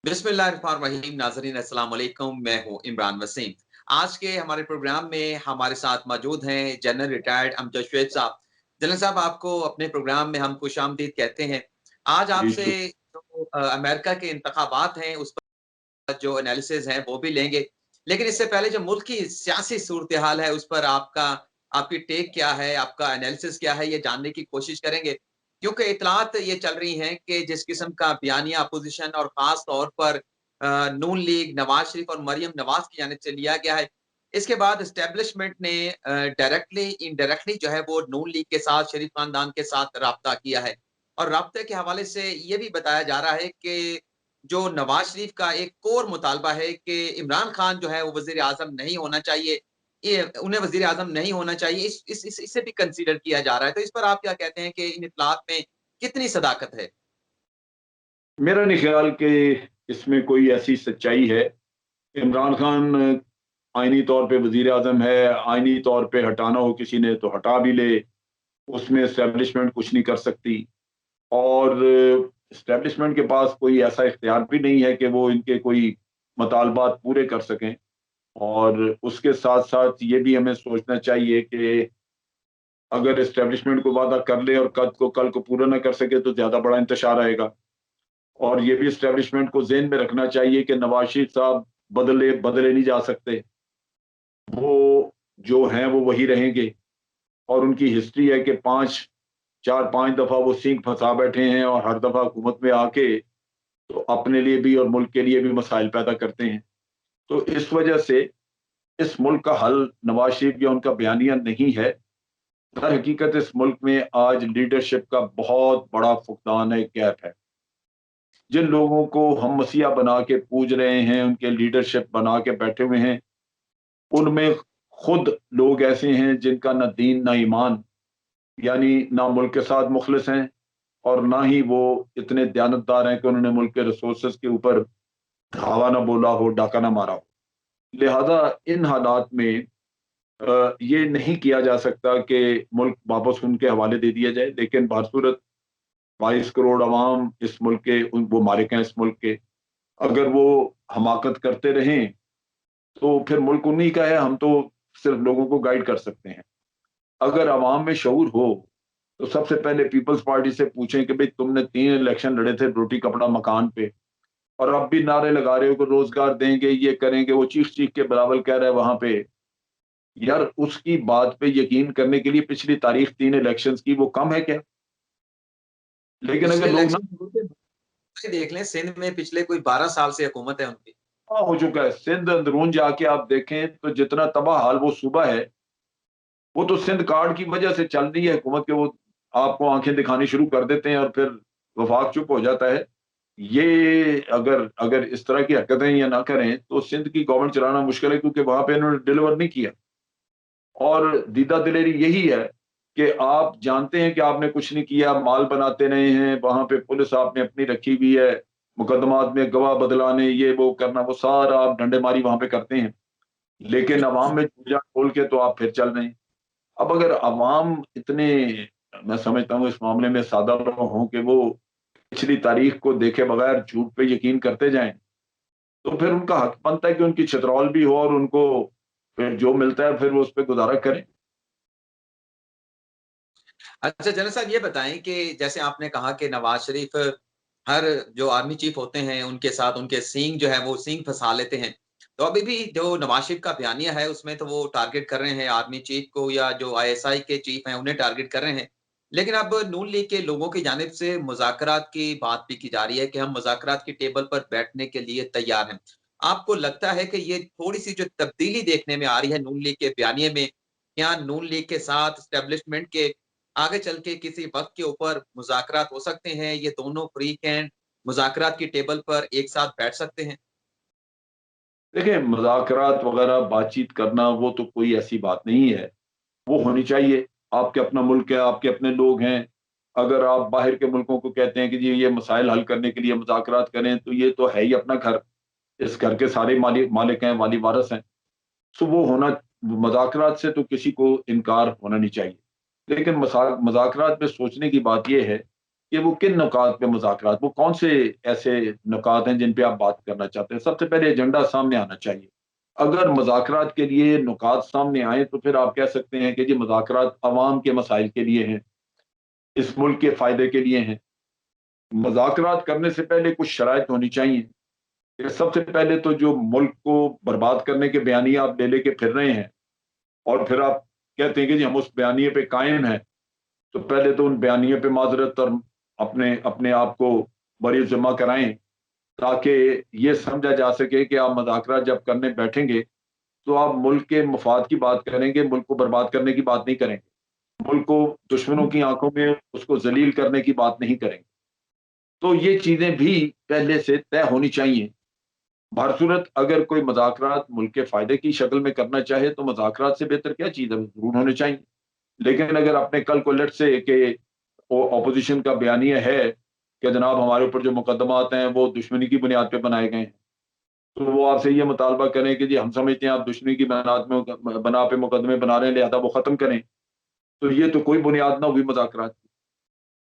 बिस्मिल्लाहिर्रहमानिर्रहीम। नाज़रीन अस्सलाम वालेकुम, मैं हूँ इमरान वसीम। आज के हमारे प्रोग्राम में हमारे साथ मौजूद हैं जनरल रिटायर्ड अमजद शेख साहब। जनरल साहब, आपको अपने प्रोग्राम में हम खुशामदीद कहते हैं। आज जी, आपसे जो अमेरिका के इंतखाबात हैं उस पर जो एनालिसिस है वो भी लेंगे। लेकिन इससे पहले जो मुल्क की सियासी सूरत-ए-हाल है उस पर आपकी टेक क्या है, आपका एनालिसिस क्या है, ये जानने की कोशिश करेंगे। क्योंकि इत्तलात ये चल रही हैं कि जिस किस्म का बयानिया अपोज़िशन और ख़ास तौर पर नून लीग, नवाज़ शरीफ और मरियम नवाज़ की जानिब से लिया गया है, इसके बाद एस्टेब्लिशमेंट ने डायरेक्टली, इनडायरेक्टली जो है वो नून लीग के साथ, शरीफ ख़ानदान के साथ राब्ता किया है। और राब्ते के हवाले से ये भी बताया जा रहा है कि जो नवाज़ शरीफ का एक कोर मुतालबा है कि इमरान खान जो है वो वज़ीर-ए-आज़म नहीं होना चाहिए। ये उन्हें वज़ीर-ए-आज़म नहीं होना चाहिए, इसे भी कंसीडर किया जा रहा है। तो इस पर आप क्या कहते हैं कि इन इत्तलात में कितनी सदाकत है? मेरा नहीं ख्याल कि इसमें कोई ऐसी सच्चाई है। इमरान खान आईनी तौर पे वज़ीर-ए-आज़म है, आईनी तौर पे हटाना हो किसी ने तो हटा भी ले, उसमें एस्टेब्लिशमेंट कुछ नहीं कर सकती और एस्टेब्लिशमेंट के पास कोई ऐसा इख्तियार भी नहीं है कि वो इनके कोई मतालबात पूरे कर सकें और उसके साथ-साथ ये भी हमें सोचना चाहिए कि अगर एस्टेब्लिशमेंट को वादा कर ले और कल को पूरा ना कर सके तो ज़्यादा बड़ा इंतशार आएगा। और ये भी एस्टेब्लिशमेंट को ज़हन में रखना चाहिए कि नवाज़ शरीफ साहब बदले नहीं जा सकते। वो जो हैं वो वही रहेंगे और उनकी हिस्ट्री है कि 4-5 दफ़ा वो सींग फँसा बैठे हैं और हर दफ़ा हुकूमत में आके तो अपने लिए भी और मुल्क के लिए भी मसाइल पैदा करते हैं। तो इस वजह से इस मुल्क का हल नवाज़ शरीफ या उनका बयानिया नहीं है। दर हकीकत इस मुल्क में आज लीडरशिप का बहुत बड़ा फुकदान है, गैप है। जिन लोगों को हम मसीहा बना के पूज रहे हैं, उनके लीडरशिप बना के बैठे हुए हैं, उनमें खुद लोग ऐसे हैं जिनका ना दीन ना ईमान, यानी ना मुल्क के साथ मुखलिस हैं और ना ही वो इतने दयानतदार हैं कि उन्होंने मुल्क के रिसोर्सेज के ऊपर धावा ना बोला हो, डाका ना मारा हो। लिहाजा इन हालात में ये नहीं किया जा सकता कि मुल्क वापस उनके हवाले दे दिया जाए, लेकिन बहरसूरत 22 करोड़ अवाम इस मुल्क के वो मालिक हैं इस मुल्क के। अगर वो हमाकत करते रहें, तो फिर मुल्क उन्हीं का है, हम तो सिर्फ लोगों को गाइड कर सकते हैं। अगर अवाम में शऊर हो, तो सबसे पहले पीपल्स पार्टी से पूछें कि भई तुमने 3 इलेक्शन लड़े थे रोटी कपड़ा मकान पे और अब भी नारे लगा रहे हो कि रोज़गार देंगे, ये करेंगे, वो चीख-चीख के बलावल कह रहा है वहाँ पे। यार उसकी बात पे यकीन करने के लिए पिछली तारीख 3 इलेक्शंस की वो कम है क्या? लेकिन अगर पिछले लोग ना इलेक्शन देख लें, सिंध में पिछले कोई 12 साल से हुकूमत है उनकी। हो चुका है, सिंध अंदरून जाके आप देखें तो जितना तबाह हाल वो सूबा है, वो तो सिंध कार्ड की वजह से चल रही है हुकूमत के। वो आपको आंखें दिखानी शुरू कर देते हैं और फिर वफाक चुप हो जाता है। ये अगर अगर इस तरह की हरकतें ये ना करें तो सिंध की गवर्नमेंट चलाना मुश्किल है, क्योंकि वहां पे इन्होंने डिलीवर नहीं किया। और दीदा दिलेरी यही है कि आप जानते हैं कि आपने कुछ नहीं किया, माल बनाते रहे हैं, वहां पे पुलिस आपने अपनी रखी हुई है, मुकदमात में गवाह बदलाने, ये वो करना, वो सारा आप डंडेमारी वहां पे करते हैं, लेकिन अवाम में चूजा खोल के तो आप फिर चल रहे हैं। अब अगर अवाम इतने, मैं समझता हूँ इस मामले में सादा लोग हों कि वो पिछली तारीख को देखे बगैर झूठ पे यकीन करते जाएं, तो फिर उनका हक बनता है कि उनकी चतरौल भी हो और उनको फिर जो मिलता है फिर वो उस पे गुजारा करें। अच्छा जनरल साहब, ये बताएँ कि जैसे आपने कहा कि नवाज़ शरीफ हर जो आर्मी चीफ होते हैं उनके साथ उनके सींग जो है वो सींग फँसा लेते हैं। तो अभी भी जो नवाज़ शरीफ का बयानिया है उसमें तो वो टारगेट कर रहे हैं आर्मी चीफ को, या जो आईएसआई के चीफ हैं उन्हें टारगेट कर रहे हैं। लेकिन अब नून लीग के लोगों की जानिब से मुज़ाकरात की बात भी की जा रही है कि हम मुज़ाकरात की टेबल पर बैठने के लिए तैयार हैं। आपको लगता है कि ये थोड़ी-सी जो तब्दीली देखने में आ रही है नून लीग के बयानिए में, क्या नून लीग के साथ एस्टेब्लिशमेंट के आगे चल के किसी वक़्त के ऊपर मुज़ाकरात हो सकते हैं, ये दोनों फ्रीक हैं, मुज़ाकरात की टेबल पर एक साथ बैठ सकते हैं? देखिए, मुज़ाकरात वगैरह बातचीत करना वो तो कोई ऐसी बात नहीं है, वो होनी चाहिए। आपके अपना मुल्क है, आपके अपने लोग हैं। अगर आप बाहर के मुल्कों को कहते हैं कि जी ये मसाइल हल करने के लिए मुज़ाकरात करें, तो ये तो है ही अपना घर। इस घर के सारे मालिक हैं, वाली वारिस हैं। सो वो होना, मुज़ाकरात से तो किसी को इनकार होना नहीं चाहिए। लेकिन मसाक मुज़ाकरात में सोचने की बात ये है कि वो किन नुकात पे मुज़ाकरात, वो कौन से ऐसे नुकात हैं जिन पे आप बात करना चाहते हैं। सबसे पहले एजेंडा सामने आना चाहिए। अगर मुज़ाकरात के लिए नुकात सामने आए तो फिर आप कह सकते हैं कि जी मुज़ाकरात अवाम के मसाइल के लिए हैं, इस मुल्क के फ़ायदे के लिए हैं। मुज़ाकरात करने से पहले कुछ शराइत होनी चाहिए। कि सबसे पहले तो जो मुल्क को बर्बाद करने के बयानिए आप ले लेके फिर रहे हैं और फिर आप कहते हैं कि जी हम उस बयानिए पे कायम हैं, तो पहले तो उन बयानियों पे माज़रत और अपने अपने आप को बरी ज़िम्मा कराएँ, ताकि ये समझा जा सके कि आप मुज़ाकरात जब करने बैठेंगे, तो आप मुल्क के मफ़ाद की बात करेंगे, मुल्क को बर्बाद करने की बात नहीं करेंगे। मुल्क को दुश्मनों की आँखों में उसको ज़लील करने की बात नहीं करेंगे। तो ये चीज़ें भी पहले से तय होनी चाहिए। बहरसूरत अगर कोई मुज़ाकरात मुल्क के फ़ायदे की शक्ल में करना चाहे, तो मुज़ाकरात से बेहतर क्या चीज़ है? ज़रूर होने चाहिए। लेकिन अगर आपने कल को लेट्स से कि ऑपोज़िशन का बयानिया है कि जनाब हमारे ऊपर जो मुकदमात हैं, वो दुश्मनी की बुनियाद पे बनाए गए हैं। तो वो आपसे ये मुतालबा करें कि जी हम समझते हैं आप दुश्मनी की बना पे मुकदमे बना रहे हैं, लिहाज़ा वो ख़त्म करें। तो ये तो कोई बुनियाद ना हुई मुज़ाकरात की।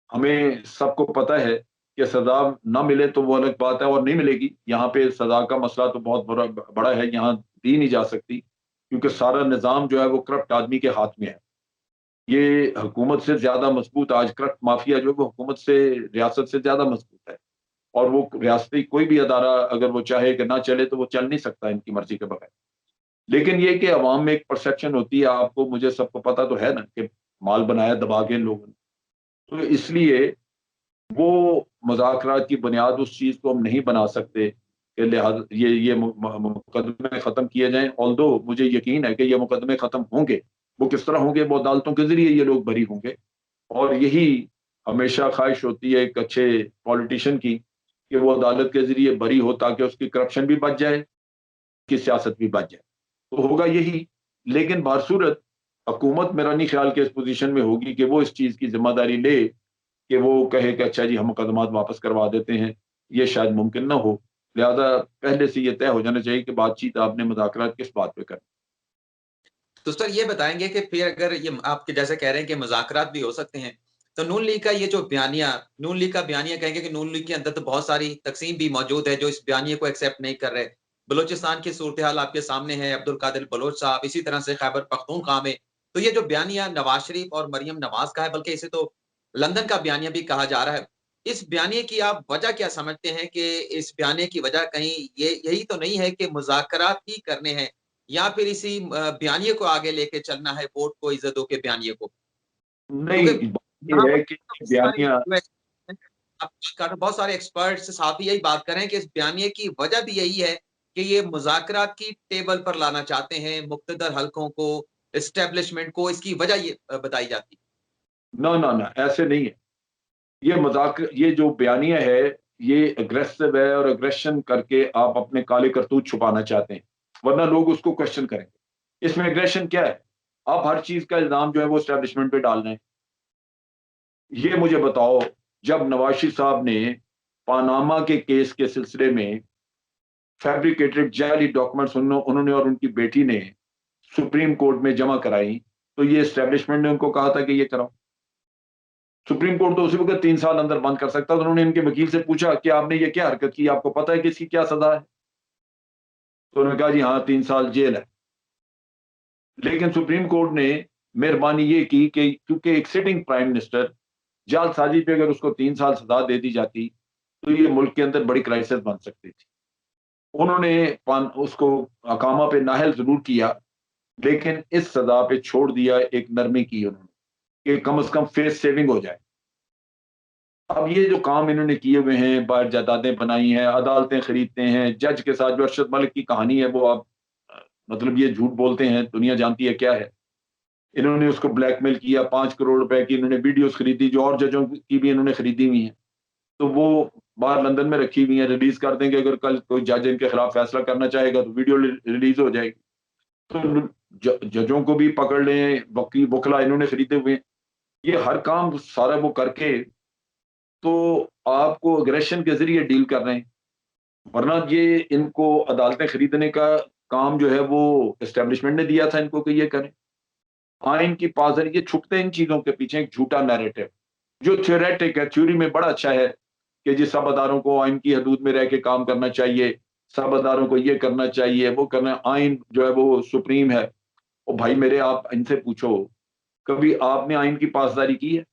हमें सबको पता है कि सज़ा ना मिले तो वो अलग बात है और नहीं मिलेगी। यहाँ पे सज़ा का मसला तो बहुत बड़ा है, यहाँ दी नहीं जा सकती, क्योंकि सारा निज़ाम जो है वो करप्ट आदमी के हाथ में है। ये हुकूमत से ज़्यादा मज़बूत आज करप्ट माफिया जो है वो हुकूमत से रियासत से ज़्यादा मज़बूत है। और वो रियासती कोई भी अदारा अगर वो चाहे कि ना चले तो वो चल नहीं सकता इनकी मर्ज़ी के बगैर। लेकिन ये कि अवाम में एक परसेप्शन होती है, आपको मुझे सबको पता तो है ना कि माल बनाया दबा के इन लोगों ने। तो इसलिए वो मुज़ाकरात की बुनियाद उस चीज़ को हम नहीं बना सकते कि लिहाज़ ये मुकदमे ख़त्म किए जाएँ। ऑल्दो मुझे यकीन है कि ये मुकदमे ख़त्म होंगे। वो किस तरह होंगे? वो अदालतों के ज़रिए ये लोग बरी होंगे। और यही हमेशा ख़्वाहिश होती है एक अच्छे पॉलिटिशियन की कि वो अदालत के ज़रिए बरी हो ताकि उसकी करप्शन भी बच जाए, की सियासत भी बच जाए। तो होगा यही, लेकिन बहरसूरत हुकूमत मेरा नहीं ख़्याल कि इस पोज़ीशन में होगी कि वो इस चीज़ की ज़िम्मेदारी ले कि वो कहे कि अच्छा जी हम मुकदमात वापस करवा देते हैं, ये शायद मुमकिन ना हो। लिहाज़ा पहले से ये तय हो जाना चाहिए कि बातचीत आपने मुज़ाकरात किस बात पे करनी। तो सर ये बताएँगे कि फिर अगर ये आप जैसे कह रहे हैं कि मुज़ाकरात भी हो सकते हैं, तो नून लीग का ये जो बयानिया नून लीग का बयानिया कहेंगे कि नून लीग के अंदर तो बहुत सारी तक़सीम भी मौजूद है जो इस बयानिए को एक्सेप्ट नहीं कर रहे। बलूचिस्तान की सूरत-ए-हाल आपके सामने है, अब्दुल कादिर बलोच साहब, इसी तरह से खैबर पख्तूनख्वा में। तो ये जो बयानिया नवाज़ शरीफ और मरियम नवाज़ का है, बल्कि इसे तो लंदन का बयानिया भी कहा जा रहा है। इस बयानिए की आप वजह क्या समझते हैं कि इस बयानिए की वजह कहीं ये यही तो नहीं है कि मुज़ाकरात ही करने हैं या फिर इसी बयानिए को आगे लेके चलना है, वोट को इज़्ज़त दो के बयानिए को? क्योंकि नहीं, बात यहाँ ये पर है कि बहुत सारे बयानिया जो है बहुत सारे एक्सपर्ट्स साथ ही यही बात कर रहे हैं कि इस बयानिए की वजह भी यही है कि ये मुज़ाकरात की टेबल पर लाना चाहते हैं, मुक़्तदर हलकों को, एस्टेब्लिशमेंट को, इसकी वजह ये बताई जाती है। ना, ऐसे नहीं है। ये जो बयानिया है, ये अग्रेसिव है और एग्रेशन करके आप अपने काले करतूत छुपाना चाहते हैं, वरना लोग उसको क्वेश्चन करेंगे। इसमें एग्रेशन क्या है? आप हर चीज़ का इल्ज़ाम जो है वो एस्टेब्लिशमेंट पे डाल रहे हैं। ये मुझे बताओ, जब नवाज़ साहब ने पानामा के केस के सिलसिले में फैब्रिकेटेड जाली डॉक्यूमेंट्स उन्होंने और उनकी बेटी ने सुप्रीम कोर्ट में जमा कराई, तो ये एस्टेब्लिशमेंट ने उनको कहा था कि ये कराओ। सुप्रीम कोर्ट तो उसी वक़्त 3 साल अंदर बंद कर सकता था। उन्होंने इनके वकील से पूछा कि आपने ये क्या हरकत की? आपको पता है कि इसकी क्या सज़ा है? तो उन्होंने कहा जी हाँ, 3 साल जेल है। लेकिन सुप्रीम कोर्ट ने मेहरबानी ये की कि क्योंकि एक सिटिंग प्राइम मिनिस्टर जालसाज़ी पे अगर उसको 3 साल सज़ा दे दी जाती, तो ये मुल्क के अंदर बड़ी क्राइसिस बन सकती थी। उन्होंने पान उसको अकामा पे नाअहल ज़रूर किया, लेकिन इस सज़ा पे छोड़ दिया, एक नरमी की उन्होंने कि कम से कम फेस सेविंग हो जाए। अब ये जो काम इन्होंने किए हुए हैं, बाहर जायदादें बनाई हैं, अदालतें खरीदते हैं, जज के साथ जो अरशद मलिक की कहानी है वो आप मतलब ये झूठ बोलते हैं, दुनिया जानती है क्या है। इन्होंने उसको ब्लैकमेल किया, 5 करोड़ रुपए की इन्होंने वीडियोज़ खरीदी जो और जजों की भी इन्होंने खरीदी हुई हैं। तो वो बाहर लंदन में रखी हुई हैं, रिलीज़ कर देंगे, अगर कल कोई जज इनके खिलाफ फैसला करना चाहेगा तो वीडियो रिलीज़ हो जाएगी। तो जजों को भी पकड़ लें, वकील-वुकला इन्होंने खरीदे हुए हैं। ये हर काम सारा वो करके तो आपको एग्रेशन के ज़रिए डील कर रहे हैं, वरना ये इनको अदालतें खरीदने का काम जो है वो एस्टेब्लिशमेंट ने दिया था इनको कि ये करें। आइन की पासदारी ये छुपते हैं इन चीज़ों के पीछे एक झूठा नैरेटिव। जो थ्योरेटिक है, थ्योरी में बड़ा अच्छा है कि जी सब अदारों को आइन की हदूद में रह के काम करना चाहिए, सब अदारों को ये करना चाहिए, वो करना, आइन जो है वो सुप्रीम है। और भाई मेरे, आप इनसे पूछो, कभी आपने आइन की पासदारी की है?